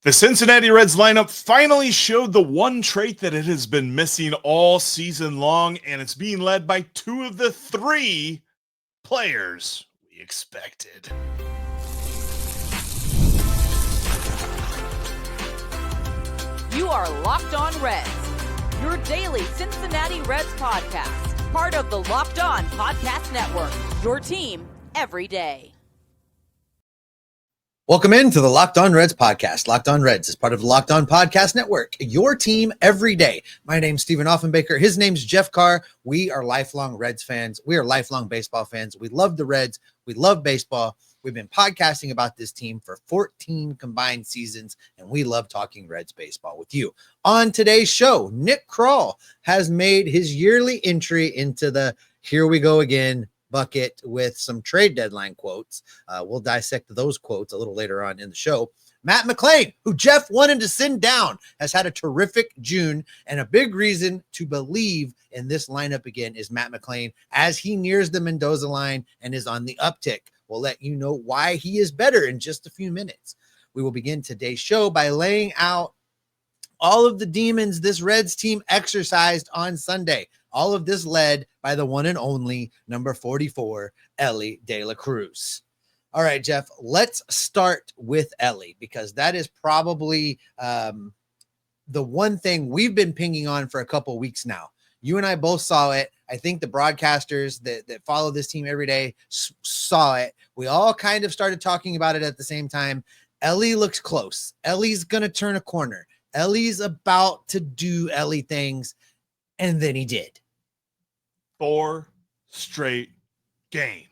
The Cincinnati Reds lineup finally showed the one trait that it has been missing all season long, and it's being led by two of the three players we expected. You are Locked On Reds, your daily Cincinnati Reds podcast, part of the Locked On Podcast Network, your team every day. Welcome into the Locked On Reds podcast. Locked On Reds is part of the Locked On Podcast Network, your team every day. My name's Stephen Offenbaker. His name's Jeff Carr. We are lifelong Reds fans. We are lifelong baseball fans. We love the Reds. We love baseball. We've been podcasting about this team for 14 combined seasons, and we love talking Reds baseball with you. On today's show, Nick Krall has made his yearly entry into the Here We Go Again bucket with some trade deadline quotes. We'll dissect those quotes a little later on in the show. Matt McLain, who Jeff wanted to send down, has had a terrific June, and a big reason to believe in this lineup again is Matt McLain as he nears the Mendoza line and is on the uptick. We'll let you know why he is better in just a few minutes. We will begin today's show by laying out all of the demons this Reds team exercised on Sunday. All of this led by the one and only number 44, Elly De La Cruz. All right, Jeff, let's start with Elly because that is probably the one thing we've been pinging on for a couple of weeks now. You and I both saw it. I think the broadcasters that follow this team every day saw it. We all kind of started talking about it at the same time. Elly looks close. Elly's going to turn a corner. Elly's about to do Elly things, and then he did. 4 straight games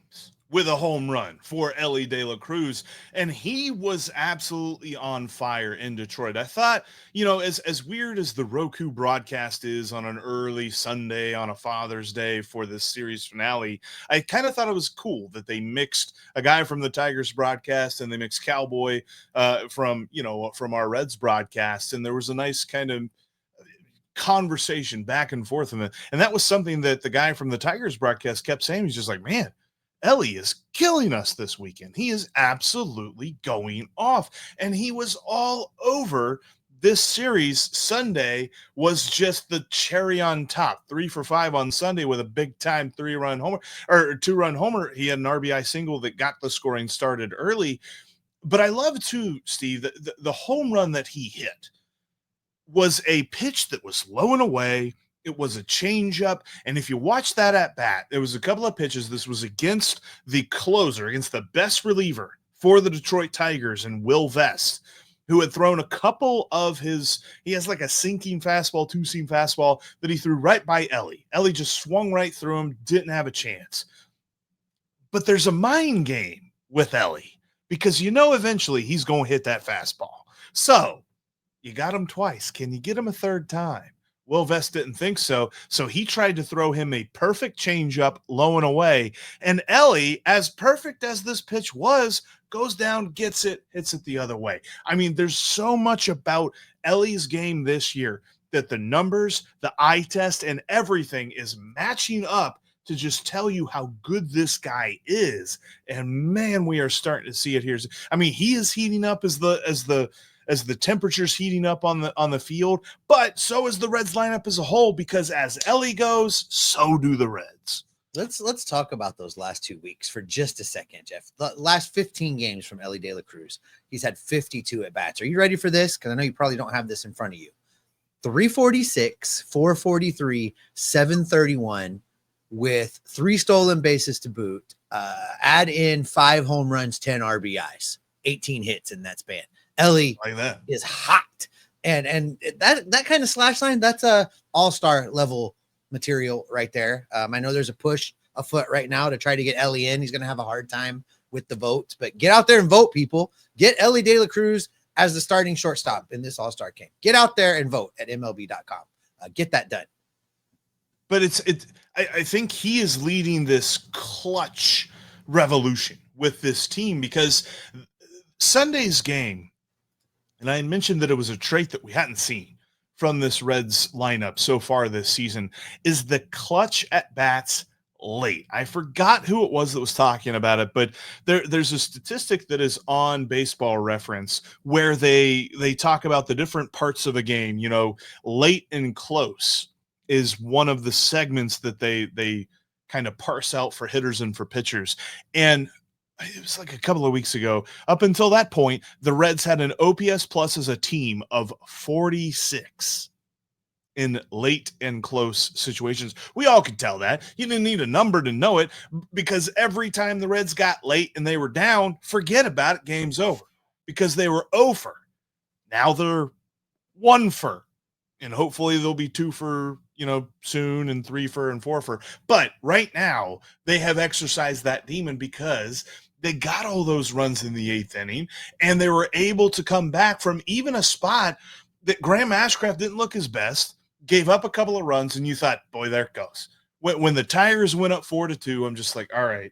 with a home run for Elly De La Cruz, and he was absolutely on fire in Detroit. I thought, as weird as the Roku broadcast is on an early Sunday on a Father's Day for this series finale, I kind of thought it was cool that they mixed a guy from the Tigers broadcast and they mixed Cowboy from our Reds broadcast, and there was a nice kind of conversation back and forth. And that was something that the guy from the Tigers broadcast kept saying. He's just like, man, Elly is killing us this weekend. He is absolutely going off. And he was all over this series. Sunday was just the cherry on top. 3 for 5 on Sunday with a big time 2-run homer. He had an RBI single that got the scoring started early. But I love too, Steve, the home run that he hit was a pitch that was low and away. It was a changeup. And if you watch that at bat, there was a couple of pitches. This was against the closer, against the best reliever for the Detroit Tigers, and Will Vest, who had thrown a couple of he has like a sinking fastball, 2-seam fastball that he threw right by Elly. Elly just swung right through him, didn't have a chance. But there's a mind game with Elly because eventually he's going to hit that fastball. So you got him twice. Can you get him a third time? Will Vest didn't think so. So he tried to throw him a perfect changeup low and away. And Elly, as perfect as this pitch was, goes down, gets it, hits it the other way. I mean, there's so much about Elly's game this year that the numbers, the eye test, and everything is matching up to just tell you how good this guy is. And man, we are starting to see it here. I mean, he is heating up as the temperature's heating up on the field, but so is the Reds lineup as a whole, because as Elly goes, so do the Reds. Let's talk about those last 2 weeks for just a second, Jeff. The last 15 games from Elly De La Cruz. He's had 52 at-bats. Are you ready for this? Because I know you probably don't have this in front of you. 346, 443, 731 with 3 stolen bases to boot. Add in 5 home runs, 10 RBIs, 18 hits in that span. Elly like that is hot, and that kind of slash line, that's a all-star level material right there. I know there's a push afoot right now to try to get Elly in. He's going to have a hard time with the votes, but get out there and vote, people. Get Elly De La Cruz as the starting shortstop in this all-star game. Get out there and vote at MLB.com. Get that done. But I think he is leading this clutch revolution with this team, because Sunday's game, and I mentioned that it was a trait that we hadn't seen from this Reds lineup so far this season, is the clutch at bats late. I forgot who it was that was talking about it, but there's a statistic that is on Baseball Reference where they talk about the different parts of a game. You know, late and close is one of the segments that they kind of parse out for hitters and for pitchers. And it was like a couple of weeks ago. Up until that point, the Reds had an OPS plus as a team of 46 in late and close situations. We all could tell that. You didn't need a number to know it, because every time the Reds got late and they were down, forget about it, game's over, because they were 0 for. Now they're 1 for, and hopefully they'll be 2 for, soon, and 3 for and 4 for. But right now they have exercised that demon because they got all those runs in the 8th inning, and they were able to come back from even a spot that Graham Ashcraft didn't look his best, gave up a couple of runs, and you thought, boy, there it goes. When the Tigers went up 4-2, I'm just like, all right,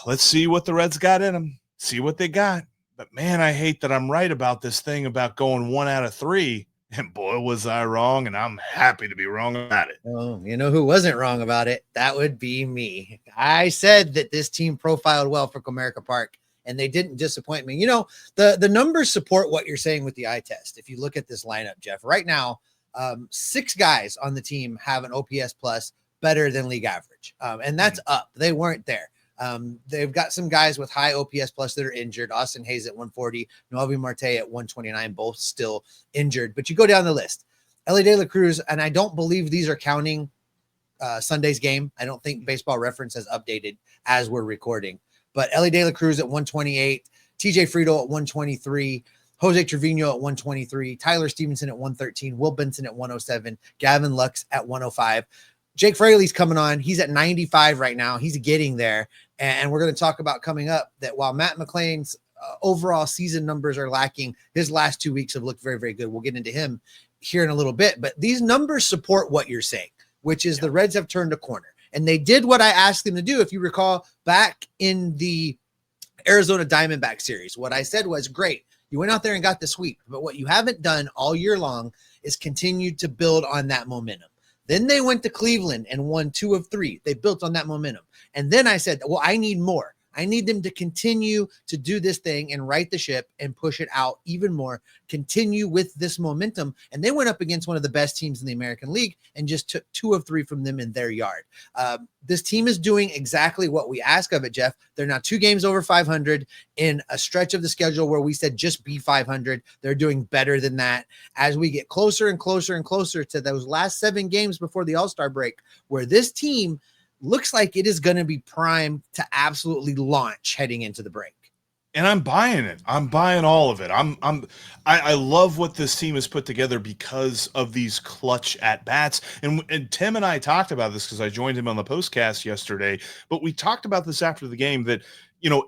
let's see what the Reds got in them, see what they got. But man, I hate that I'm right about this thing about going 1 out of 3. And boy, was I wrong, and I'm happy to be wrong about it. Oh, you know who wasn't wrong about it? That would be me. I said that this team profiled well for Comerica Park, and they didn't disappoint me. The numbers support what you're saying with the eye test. If you look at this lineup, Jeff, right now, 6 guys on the team have an OPS plus better than league average, and that's up. They weren't there. They've got some guys with high OPS plus that are injured. Austin Hayes at 140, Noelvi Marte at 129, both still injured. But you go down the list, Elly De La Cruz, and I don't believe these are counting Sunday's game. I don't think Baseball Reference has updated as we're recording. But Elly De La Cruz at 128, TJ Friedel at 123, Jose Trevino at 123, Tyler Stephenson at 113, Will Benson at 107, Gavin Lux at 105. Jake Fraley's coming on. He's at 95 right now. He's getting there. And we're going to talk about coming up that while Matt McLain's overall season numbers are lacking, his last 2 weeks have looked very, very good. We'll get into him here in a little bit. But these numbers support what you're saying, which is the Reds have turned a corner. And they did what I asked them to do. If you recall, back in the Arizona Diamondback series, what I said was, great, you went out there and got the sweep. But what you haven't done all year long is continued to build on that momentum. Then they went to Cleveland and won 2 of 3. They built on that momentum. And then I said, well, I need more. I need them to continue to do this thing and right the ship and push it out even more, continue with this momentum. And they went up against one of the best teams in the American League and just took 2 of 3 from them in their yard. This team is doing exactly what we ask of it, Jeff. They're now 2 games over 500 in a stretch of the schedule where we said just be 500. They're doing better than that as we get closer and closer and closer to those last 7 games before the All-Star break, where this team looks like it is going to be primed to absolutely launch heading into the break. And I'm buying it. I'm buying all of it. I love what this team has put together because of these clutch at bats. And Tim and I talked about this because I joined him on the postcast yesterday, but we talked about this after the game that,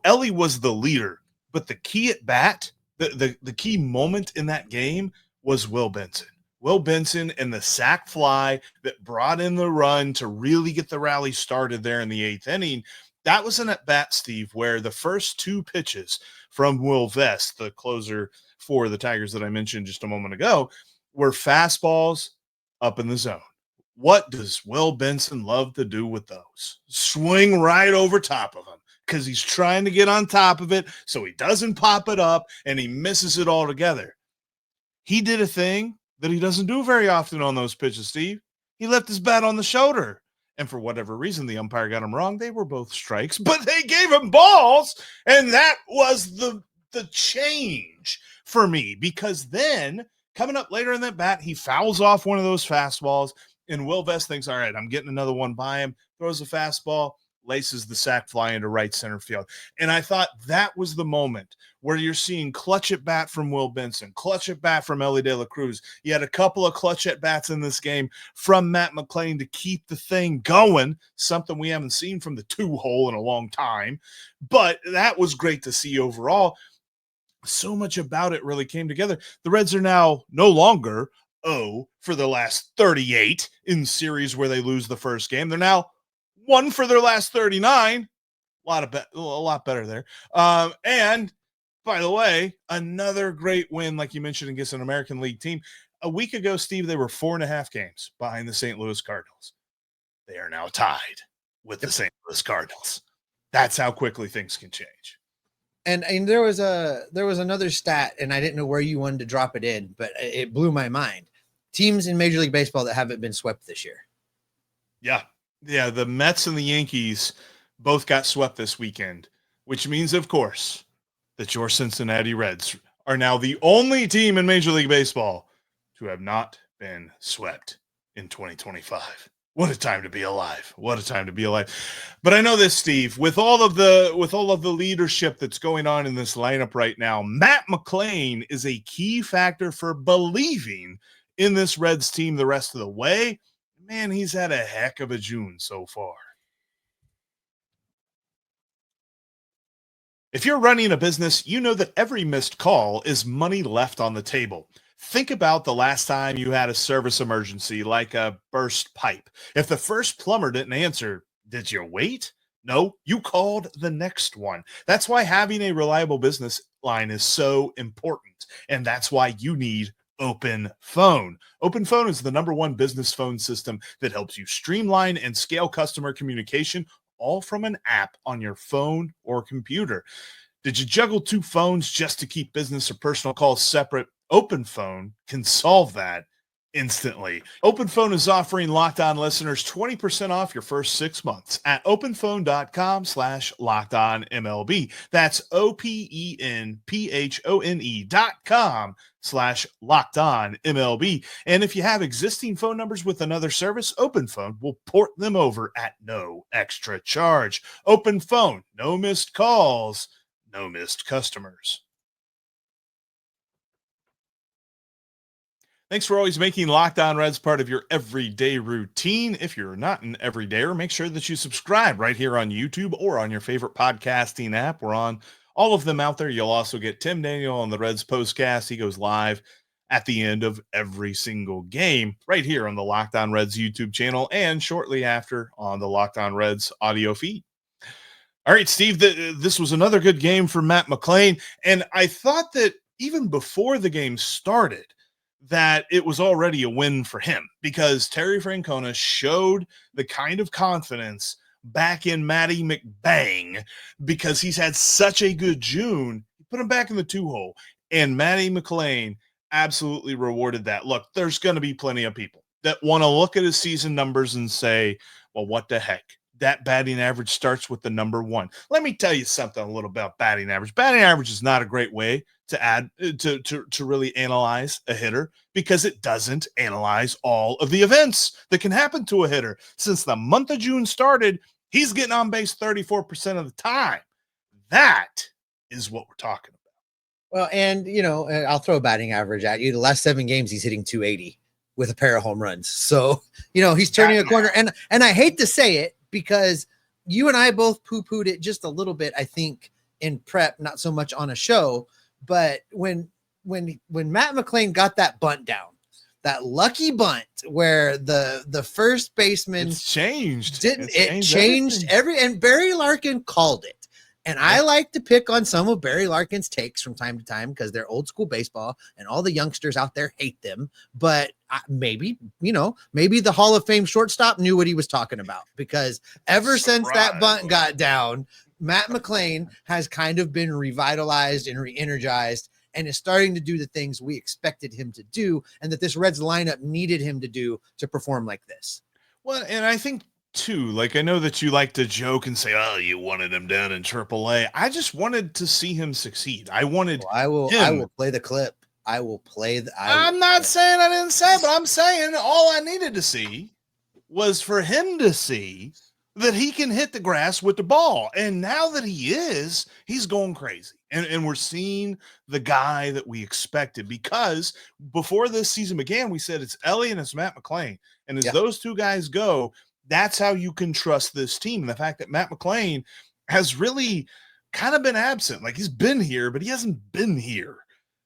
Elly was the leader, but the key at bat, the key moment in that game was Will Benson. Will Benson and the sac fly that brought in the run to really get the rally started there in the 8th inning. That was an at-bat, Steve, where the first 2 pitches from Will Vest, the closer for the Tigers that I mentioned just a moment ago, were fastballs up in the zone. What does Will Benson love to do with those? Swing right over top of them because he's trying to get on top of it so he doesn't pop it up and he misses it altogether. He did a thing that he doesn't do very often on those pitches, Steve. He left his bat on the shoulder. And for whatever reason, the umpire got him wrong. They were both strikes, but they gave him balls. And that was the change for me, because then coming up later in that bat, he fouls off one of those fastballs, and Will Vest thinks, all right, I'm getting another one by him, throws a fastball, laces the sac fly into right center field. And I thought that was the moment where you're seeing clutch at bat from Will Benson, clutch at bat from Elly De La Cruz. You had a couple of clutch at bats in this game from Matt McLain to keep the thing going, something we haven't seen from the 2-hole in a long time. But that was great to see overall. So much about it really came together. The Reds are now no longer 0 for the last 38 in series where they lose the first game. They're now 1 for their last 39. A lot better there. And by the way, another great win, like you mentioned, against an American League team. A week ago, Steve, they were 4.5 games behind the St. Louis Cardinals. they are now tied with the St. Louis Cardinals. That's how quickly things can change. And there was another stat, and I didn't know where you wanted to drop it in, but it blew my mind. Teams in Major League Baseball that haven't been swept this year. Yeah. The Mets and the Yankees both got swept this weekend, which means, of course, that your Cincinnati Reds are now the only team in Major League Baseball to have not been swept in 2025. What a time to be alive. What a time to be alive. But I know this, Steve, with all of the leadership that's going on in this lineup right now, Matt McLain is a key factor for believing in this Reds team the rest of the way. Man, he's had a heck of a June so far. If you're running a business, you know that every missed call is money left on the table. Think about the last time you had a service emergency like a burst pipe. If the first plumber didn't answer, did you wait? No, you called the next one. That's why having a reliable business line is so important. And that's why you need Open Phone. Open Phone is the #1 business phone system that helps you streamline and scale customer communication, all from an app on your phone or computer. Did you juggle 2 phones just to keep business or personal calls separate? Open Phone can solve that instantly. Open Phone is offering Locked On listeners 20% off your first 6 months at openphone.com/LockedOnMLB. That's openphone.com/LockedOnMLB. And if you have existing phone numbers with another service, Open Phone will port them over at no extra charge. Open Phone, no missed calls, no missed customers. Thanks for always making Locked On Reds part of your everyday routine. If you're not an everydayer, make sure that you subscribe right here on YouTube or on your favorite podcasting app. We're on all of them out there. You'll also get Tim Daniel on the Reds Postcast. He goes live at the end of every single game right here on the Locked On Reds YouTube channel and shortly after on the Locked On Reds audio feed. All right, Steve, this was another good game for Matt McLain. And I thought that even before the game started, that it was already a win for him because Terry Francona showed the kind of confidence back in Matty McBang because he's had such a good June. He put him back in the 2-hole, and Matty McLain absolutely rewarded that. Look, there's going to be plenty of people that want to look at his season numbers and say, well, what the heck? That batting average starts with the #1. Let me tell you something a little about batting average. Batting average is not a great way to add to really analyze a hitter because it doesn't analyze all of the events that can happen to a hitter. Since the month of June started, he's getting on base 34% of the time. That is what we're talking about. Well, and I'll throw a batting average at you. The last 7 games, he's hitting 280 with a pair of home runs. So, he's turning a corner. And I hate to say it, because you and I both poo-pooed it just a little bit, I think, in prep, not so much on a show. But when Matt McLain got that bunt down, that lucky bunt where the first baseman changed and Barry Larkin called it. And I like to pick on some of Barry Larkin's takes from time to time because they're old school baseball and all the youngsters out there hate them. But maybe the Hall of Fame shortstop knew what he was talking about because ever since that bunt got down, Matt McLain has kind of been revitalized and re-energized and is starting to do the things we expected him to do and that this Reds lineup needed him to do to perform like this. Well, and I think too, like I know that you like to joke and say, "Oh, you wanted him down in AAA." I just wanted to see him succeed. I will play the clip. I'm not saying I didn't say it, but I'm saying all I needed to see was for him to see that he can hit the grass with the ball. And now that he's going crazy. And we're seeing the guy that we expected because before this season began, we said it's Elly and it's Matt McLain. And as those two guys go, that's how you can trust this team. And the fact that Matt McLain has really kind of been absent. Like he's been here, but he hasn't been here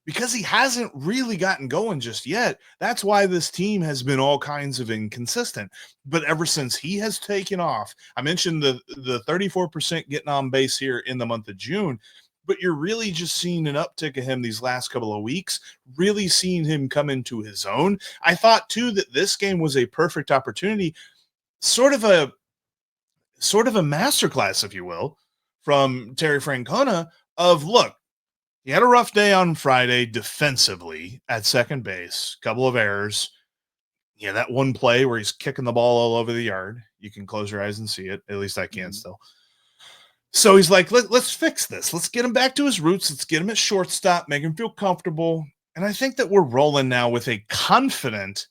because he hasn't really gotten going just yet. That's why this team has been all kinds of inconsistent. But ever since he has taken off, I mentioned the 34% getting on base here in the month of June, but you're really just seeing an uptick of him these last couple of weeks, really seeing him come into his own. I thought too that this game was a perfect opportunity sort of a masterclass, if you will, from Terry Francona of, look, he had a rough day on Friday defensively at second base, couple of errors. Yeah, that one play where he's kicking the ball all over the yard. You can close your eyes and see it. At least I can still. So he's like, let's fix this. Let's get him back to his roots. Let's get him at shortstop, make him feel comfortable. And I think that we're rolling now with a confident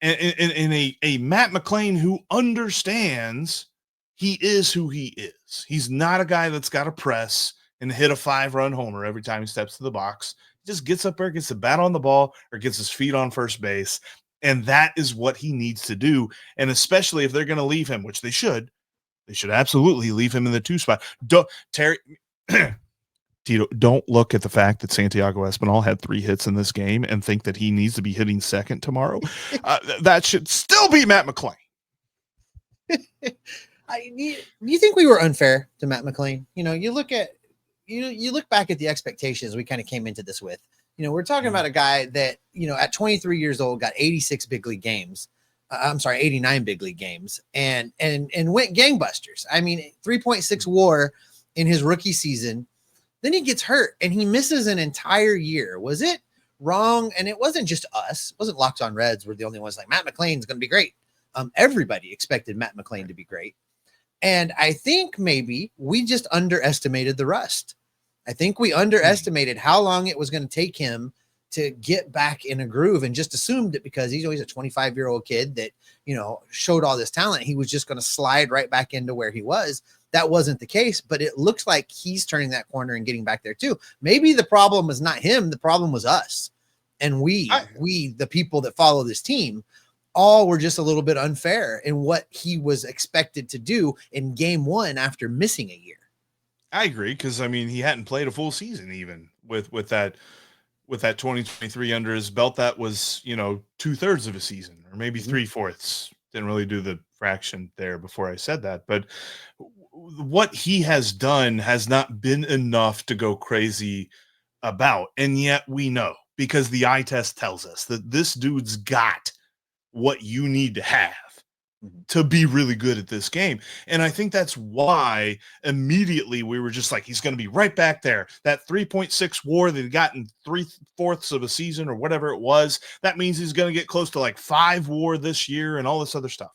in a Matt McLain who understands he is who he is. He's not a guy that's got to press and hit a 5-run homer every time he steps to the box. He just gets up there, gets the bat on the ball, or gets his feet on first base. And that is what he needs to do. And especially if they're going to leave him, which they should absolutely leave him in the 2 spot. Terry, Tito, don't look at the fact that Santiago Espinal had 3 hits in this game and think that he needs to be hitting second tomorrow. That should still be Matt McLain. Do you think we were unfair to Matt McLain? You know, you look back at the expectations we kind of came into this with. You know, we're talking about a guy that, you know, at 23 years old, got 86 big league games. 89 big league games and went gangbusters. I mean, 3.6 WAR in his rookie season. Then he gets hurt and he misses an entire year. Was it wrong? And it wasn't just us. It wasn't Locked On Reds. We're the only ones like, Matt McLain's going to be great. Everybody expected Matt McLain to be great. And I think maybe we just underestimated the rust. I think we underestimated how long it was going to take him to get back in a groove, and just assumed that because he's always a 25-year-old kid that, you know, showed all this talent, he was just going to slide right back into where he was. That wasn't the case, but it looks like he's turning that corner and getting back there too. Maybe the problem was not him. The problem was us. And we, the people that follow this team, all were just a little bit unfair in what he was expected to do in game 1 after missing a year. I agree. Cause I mean, he hadn't played a full season even with that 2023 under his belt. That was, you know, 2/3 of a season, or maybe 3/4. Didn't really do the fraction there before I said that, but what he has done has not been enough to go crazy about. And yet we know, because the eye test tells us that this dude's got what you need to have to be really good at this game. And I think that's why immediately we were just like, he's going to be right back there. That 3.6 WAR that he got in 3/4 of a season or whatever it was, that means he's going to get close to like 5 WAR this year and all this other stuff.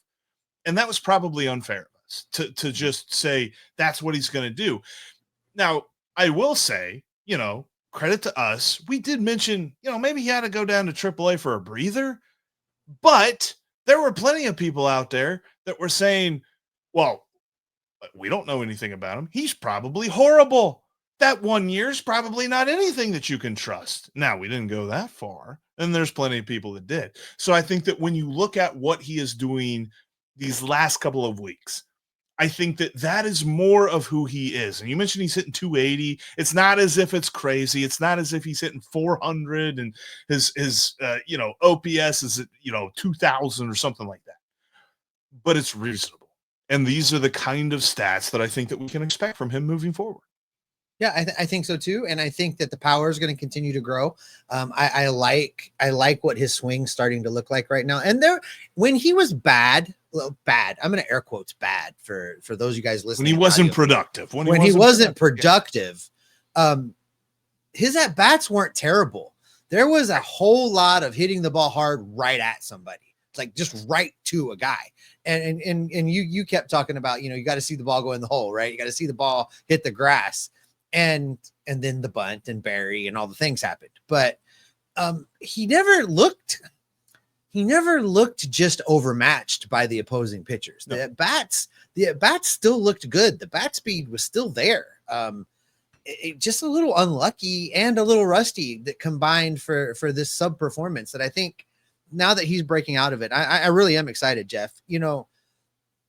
And that was probably unfair of us to just say that's what he's going to do. Now, I will say, you know, credit to us. We did mention, you know, maybe he had to go down to AAA for a breather, but there were plenty of people out there that were saying, well, we don't know anything about him. He's probably horrible. That 1 year is probably not anything that you can trust. Now, we didn't go that far, and there's plenty of people that did. So I think that when you look at what he is doing these last couple of weeks, I think that that is more of who he is. And you mentioned he's hitting 280. It's not as if it's crazy. It's not as if he's hitting 400 and his you know, OPS is at, you know, 2,000 or something like that. But it's reasonable. And these are the kind of stats that I think that we can expect from him moving forward. Yeah, I think so too, and I think that the power is going to continue to grow. I like what his swing's starting to look like right now. And there, when he was bad, I'm going to air quotes bad for those of you guys listening. When he wasn't productive. When he wasn't productive, his at bats weren't terrible. There was a whole lot of hitting the ball hard right at somebody, like just right to a guy. And you kept talking about, you know, you got to see the ball go in the hole, right? You got to see the ball hit the grass. And then the bunt and Barry and all the things happened, but he never looked just overmatched by the opposing pitchers. No. The at bats still looked good. The bat speed was still there. It just a little unlucky and a little rusty that combined for this sub performance that I think now that he's breaking out of it, I really am excited, Jeff. You know,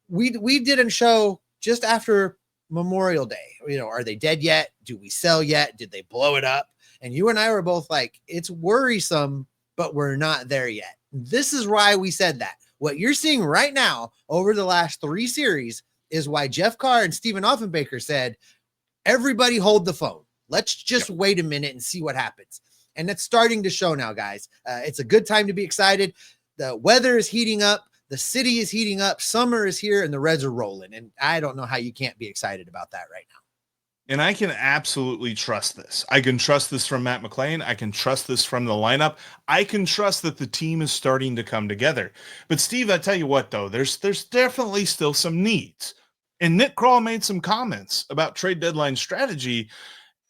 we didn't show just after Memorial Day, you know, are they dead yet? Do we sell yet? Did they blow it up? And you and I were both like, it's worrisome, but we're not there yet. This is why we said that. What you're seeing right now over the last 3 series is why Jeff Carr and Stephen Offenbaker said, everybody hold the phone. Let's just wait a minute and see what happens. And it's starting to show now, guys. It's a good time to be excited. The weather is heating up. The city is heating up. Summer is here and the Reds are rolling. And I don't know how you can't be excited about that right now. And I can absolutely trust this. I can trust this from Matt McLain. I can trust this from the lineup. I can trust that the team is starting to come together. But Steve, I tell you what, though, there's definitely still some needs. And Nick Krall made some comments about trade deadline strategy,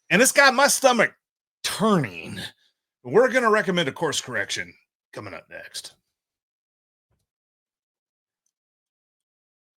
and it's got my stomach turning. We're going to recommend a course correction coming up next.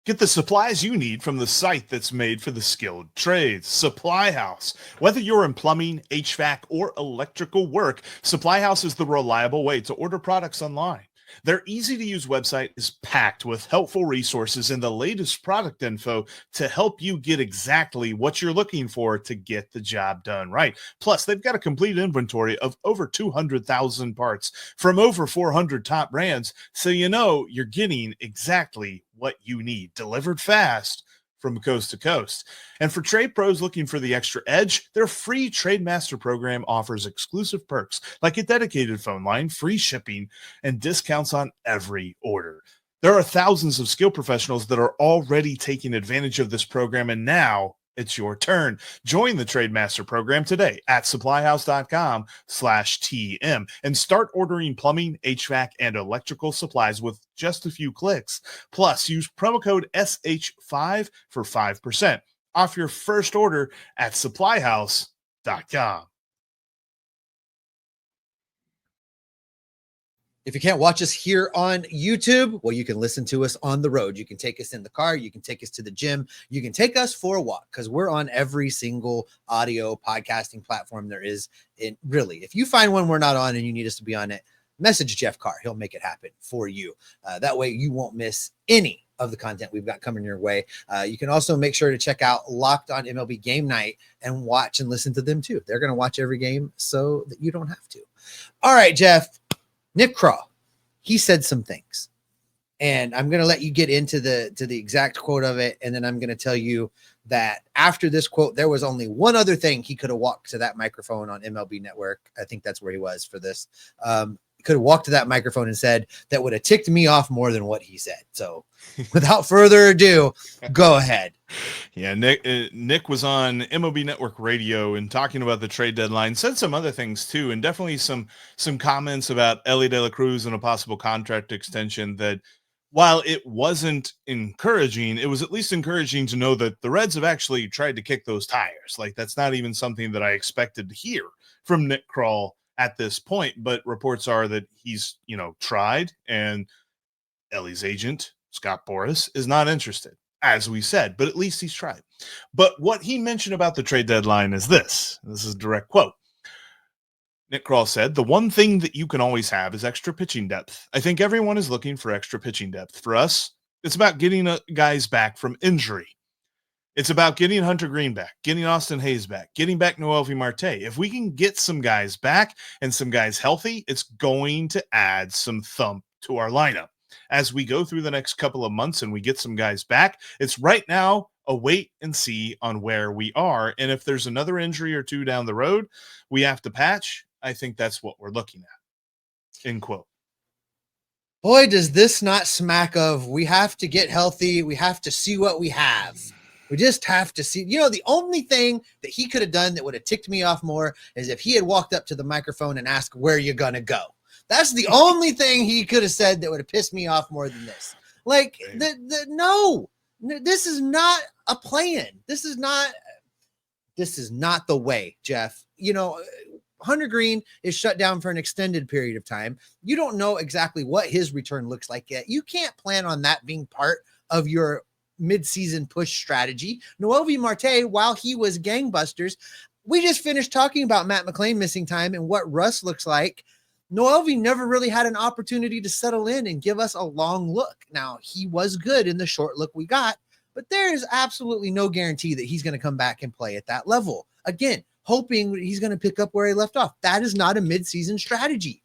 Get the supplies you need from the site that's made for the skilled trades, SupplyHouse. Whether you're in plumbing, HVAC, or electrical work, SupplyHouse is the reliable way to order products online. Their easy-to-use website is packed with helpful resources and the latest product info to help you get exactly what you're looking for to get the job done right. Plus, they've got a complete inventory of over 200,000 parts from over 400 top brands, so you know you're getting exactly what you need, delivered fast from coast to coast. And for trade pros looking for the extra edge, their free Trade Master program offers exclusive perks like a dedicated phone line, free shipping, and discounts on every order. There are thousands of skilled professionals that are already taking advantage of this program, and now it's your turn. Join the Trade Master program today at supplyhouse.com/TM and start ordering plumbing, HVAC, and electrical supplies with just a few clicks. Plus, use promo code SH5 for 5% off your first order at supplyhouse.com. If you can't watch us here on YouTube, well, you can listen to us on the road. You can take us in the car. You can take us to the gym. You can take us for a walk because we're on every single audio podcasting platform there is. Really, if you find one we're not on and you need us to be on it, message Jeff Carr. He'll make it happen for you. That way you won't miss any of the content we've got coming your way. You can also make sure to check out Locked On MLB Game Night and watch and listen to them too. They're going to watch every game so that you don't have to. All right, Jeff. Nick Krall, he said some things, and I'm going to let you get into the exact quote of it. And then I'm going to tell you that after this quote, there was only one other thing he could have walked to that microphone on MLB Network. I think that's where he was for this. Could have walked to that microphone and said that would have ticked me off more than what he said. So without further ado, go ahead. Yeah, Nick was on MLB Network Radio and talking about the trade deadline, said some other things too, and definitely some comments about Elly De La Cruz and a possible contract extension that, while it wasn't encouraging, it was at least encouraging to know that the Reds have actually tried to kick those tires. Like, that's not even something that I expected to hear from Nick Krall at this point, but reports are that he's, tried, and Elly's agent, Scott Boras, is not interested, as we said, but at least he's tried. But what he mentioned about the trade deadline is this. This is a direct quote. Nick Krall said, "The one thing that you can always have is extra pitching depth. I think everyone is looking for extra pitching depth. For us, it's about getting guys back from injury. It's about getting Hunter Green back, getting Austin Hayes back, getting back Noelvi Marte. If we can get some guys back and some guys healthy, it's going to add some thump to our lineup. As we go through the next couple of months and we get some guys back, it's right now a wait and see on where we are. And if there's another injury or two down the road we have to patch, I think that's what we're looking at." End quote. Boy, does this not smack of we have to get healthy. We have to see what we have. We just have to see. The only thing that he could have done that would have ticked me off more is if he had walked up to the microphone and asked, "Where you going to go?" That's the only thing he could have said that would have pissed me off more than this. Like, no, this is not a plan. This is not the way, Jeff. Hunter Green is shut down for an extended period of time. You don't know exactly what his return looks like yet. You can't plan on that being part of your midseason push strategy. Noelvi Marte, while he was gangbusters, we just finished talking about Matt McLain missing time and what Russ looks like. Noelvi never really had an opportunity to settle in and give us a long look. Now, he was good in the short look we got, but there is absolutely no guarantee that he's going to come back and play at that level. Again, hoping he's going to pick up where he left off. That is not a midseason strategy.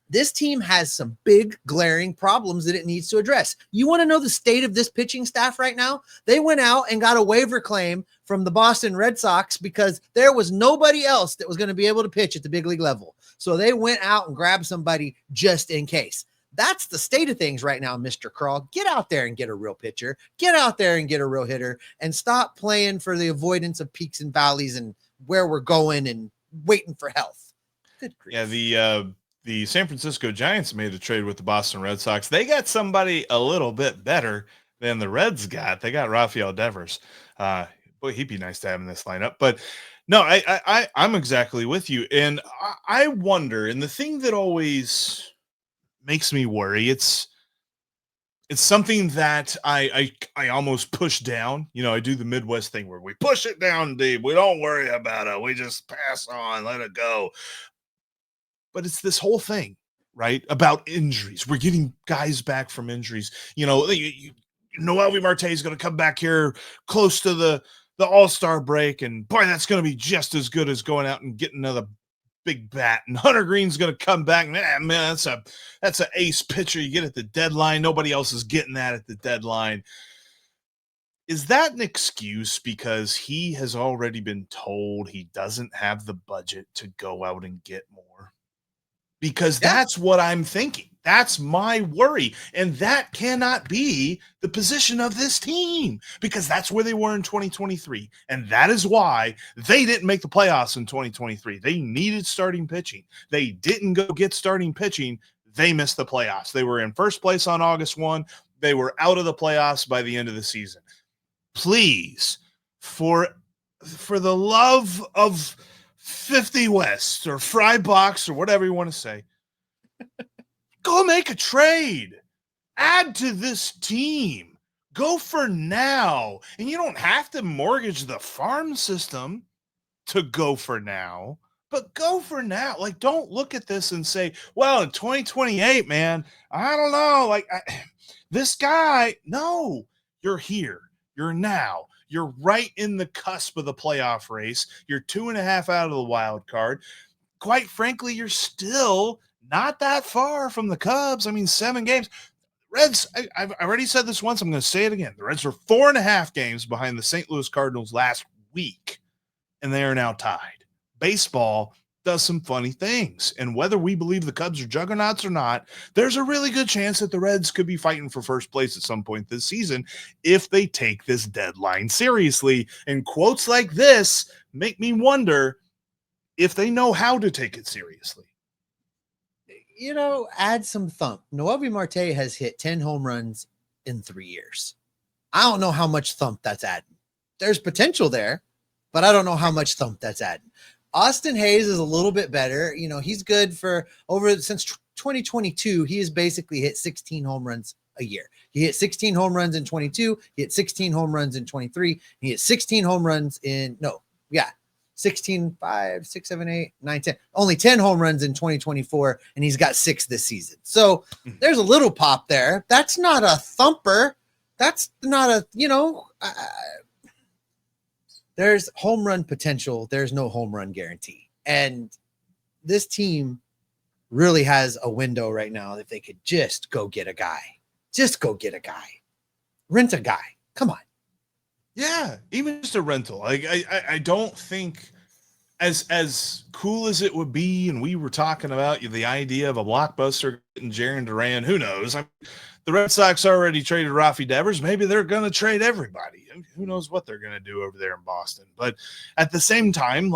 This team has some big glaring problems that it needs to address. You want to know the state of this pitching staff right now? They went out and got a waiver claim from the Boston Red Sox because there was nobody else that was going to be able to pitch at the big league level. So they went out and grabbed somebody just in case. That's the state of things right now, Mr. Krall. Get out there and get a real pitcher. Get out there and get a real hitter, and stop playing for the avoidance of peaks and valleys and where we're going and waiting for health. Good grief. Yeah, the San Francisco Giants made a trade with the Boston Red Sox. They got somebody a little bit better than the Reds got. They got Rafael Devers. Boy, he'd be nice to have in this lineup. But no, I'm exactly with you. And I wonder, and the thing that always makes me worry, it's something that I almost push down. You know, I do the Midwest thing where we push it down deep. We don't worry about it. We just pass on, let it go. But it's this whole thing, right, about injuries. We're getting guys back from injuries. You know, Noelvi Marte is going to come back here close to the All-Star break, and boy, that's going to be just as good as going out and getting another big bat. And Hunter Green's going to come back. Man, that's an ace pitcher you get at the deadline. Nobody else is getting that at the deadline. Is that an excuse because he has already been told he doesn't have the budget to go out and get more? Because that's what I'm thinking. That's my worry. And that cannot be the position of this team, because that's where they were in 2023. And that is why they didn't make the playoffs in 2023. They needed starting pitching. They didn't go get starting pitching. They missed the playoffs. They were in first place on August 1. They were out of the playoffs by the end of the season. Please, for the love of 50 West or Fry Box or whatever you want to say, go make a trade. Add to this team. Go for now. And you don't have to mortgage the farm system to go for now, but go for now. Like, don't look at this and say, well, in 2028, man, I don't know. Like, this guy, no, you're here. You're now. You're right in the cusp of the playoff race. You're 2.5 out of the wild card. Quite frankly, you're still not that far from the Cubs. I mean, 7 games. Reds, I've already said this once. I'm going to say it again. The Reds are 4.5 games behind the St. Louis Cardinals last week, and they are now tied. Baseball does some funny things. And whether we believe the Cubs are juggernauts or not, there's a really good chance that the Reds could be fighting for first place at some point this season if they take this deadline seriously. And quotes like this make me wonder if they know how to take it seriously. You know, add some thump. Noelvi Marte has hit 10 home runs in 3 years. I don't know how much thump that's adding. There's potential there, but I don't know how much thump that's adding. Austin Hayes is a little bit better. You know, he's good for since 2022. He has basically hit 16 home runs a year. He hit 16 home runs in 22. He hit 16 home runs in 23. He hit 16 home runs 16, 5, 6, 7, 8, 9, 10. Only 10 home runs in 2024, and he's got 6 this season. So there's a little pop there. That's not a thumper. That's not a, there's home run potential. There's no home run guarantee. And this team really has a window right now if they could just go get a guy. Just go get a guy. Rent a guy. Come on. Yeah, even just a rental. Like I don't think as cool as it would be, and we were talking about the idea of a blockbuster getting Jarren Duran. Who knows? The Red Sox already traded Rafi Devers. Maybe they're going to trade everybody. Who knows what they're going to do over there in Boston? But at the same time,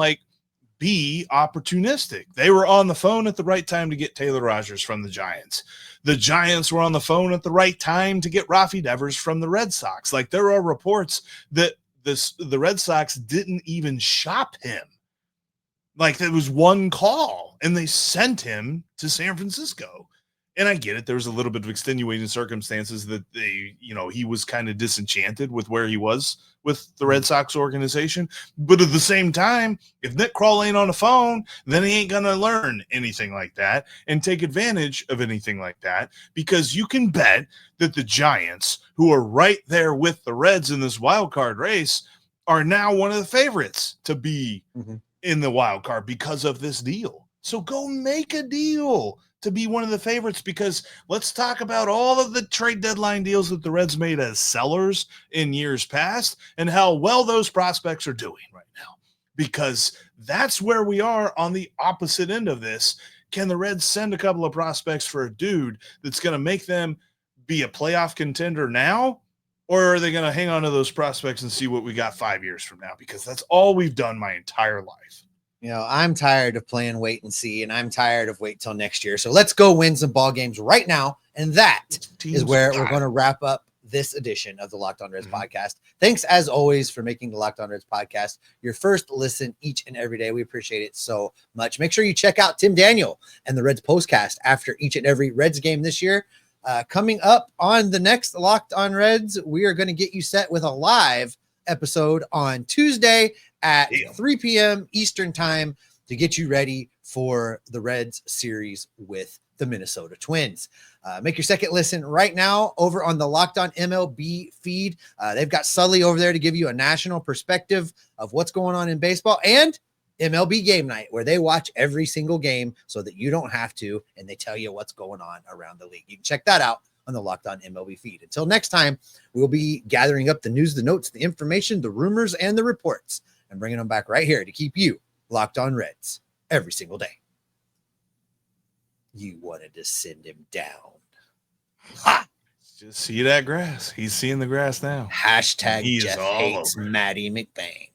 be opportunistic. They were on the phone at the right time to get Taylor Rogers from the Giants. The Giants were on the phone at the right time to get Rafi Devers from the Red Sox. There are reports that the Red Sox didn't even shop him. There was one call, and they sent him to San Francisco. And I get it. There was a little bit of extenuating circumstances that he was kind of disenchanted with where he was with the Red Sox organization. But at the same time, if Nick Krall ain't on the phone, then he ain't going to learn anything like that and take advantage of anything like that, because you can bet that the Giants, who are right there with the Reds in this wild card race, are now one of the favorites to be in the wild card because of this deal. So go make a deal to be one of the favorites, because let's talk about all of the trade deadline deals that the Reds made as sellers in years past and how well those prospects are doing right now, because that's where we are on the opposite end of this. can the Reds send a couple of prospects for a dude that's going to make them be a playoff contender now? Or are they going to hang on to those prospects and see what we got 5 years from now? Because that's all we've done my entire life. You know, I'm tired of playing wait and see, and I'm tired of wait till next year. So let's go win some ball games right now. And that is where we're going to wrap up this edition of the Locked On Reds podcast. Thanks, as always, for making the Locked On Reds podcast your first listen each and every day. We appreciate it so much. Make sure you check out Tim Daniel and the Reds postcast after each and every Reds game this year. Coming up on the next Locked On Reds, we are going to get you set with a live episode on Tuesday at 3 p.m. Eastern time to get you ready for the Reds series with the Minnesota Twins. Make your second listen right now over on the Locked On MLB feed. They've got Sully over there to give you a national perspective of what's going on in baseball, and MLB Game Night, where they watch every single game so that you don't have to, and they tell you what's going on around the league. You can check that out on the Locked On MLB feed. Until next time, we'll be gathering up the news, the notes, the information, the rumors, and the reports, and bringing them back right here to keep you locked on Reds every single day. You wanted to send him down. Ha! Just see that grass. He's seeing the grass now. Hashtag He is Jeff all hates over it. Maddie McLain.